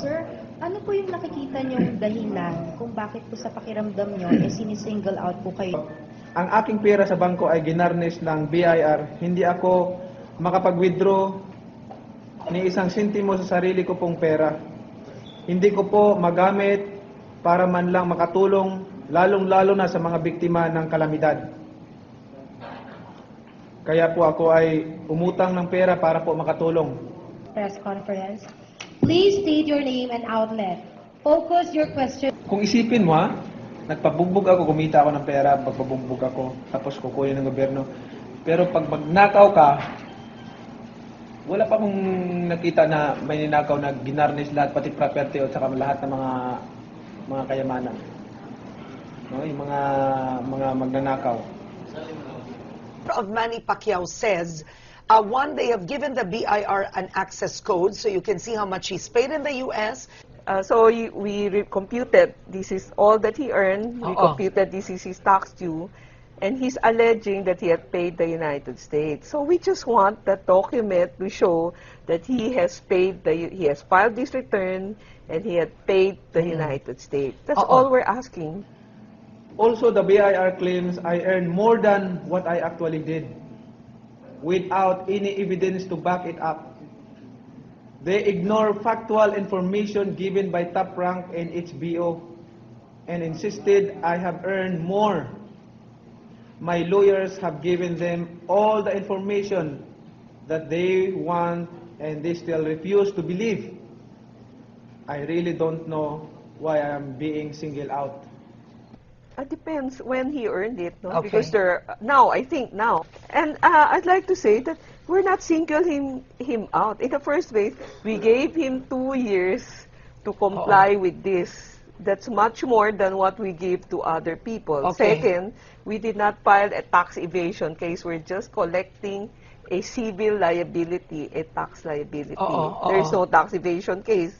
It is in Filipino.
Sir, ano po yung nakikita niyong dahilan kung bakit po sa pakiramdam niyo sinisingle out po kayo? Ang aking pera sa bangko ay ginarnish ng BIR. Hindi ako makapag-withdraw ni isang sentimo sa sarili ko pong pera. Hindi ko po magamit para man lang makatulong, lalong-lalo na sa mga biktima ng kalamidad. Kaya po ako ay umutang ng pera para po makatulong. Press conference. Please state your name and outlet. Focus your question. Kung isipin mo nagpabugbog ako, kumita ako ng pera, pagpabugbog ako, tapos kukunin ng gobyerno. Pero pag magnakaw ka, wala pa akong nakita na may ninakaw na ginarnish lahat, pati property o saka lahat ng mga kayamanan. No, yung mga magnanakaw. Of Manny Pacquiao says, one, they have given the BIR an access code so you can see how much he's paid in the U.S. So we computed this is all that he earned. We computed this is his tax due. And he's alleging that he had paid the United States. So we just want that document to show that he has paid, he has filed this return and he had paid the United States. That's all we're asking. Also, the BIR claims I earned more than what I actually did without any evidence to back it up. They ignore factual information given by Top Rank and HBO and insisted I have earned more. My lawyers have given them all the information that they want and they still refuse to believe. I really don't know why I am being singled out. It depends when he earned it, no? Okay. Because I think now. And I'd like to say that we're not singling him out. In the first place, we gave him 2 years to comply with this. That's much more than what we give to other people. Okay. Second, we did not file a tax evasion case. We're just collecting a civil liability, a tax liability. There's no tax evasion case.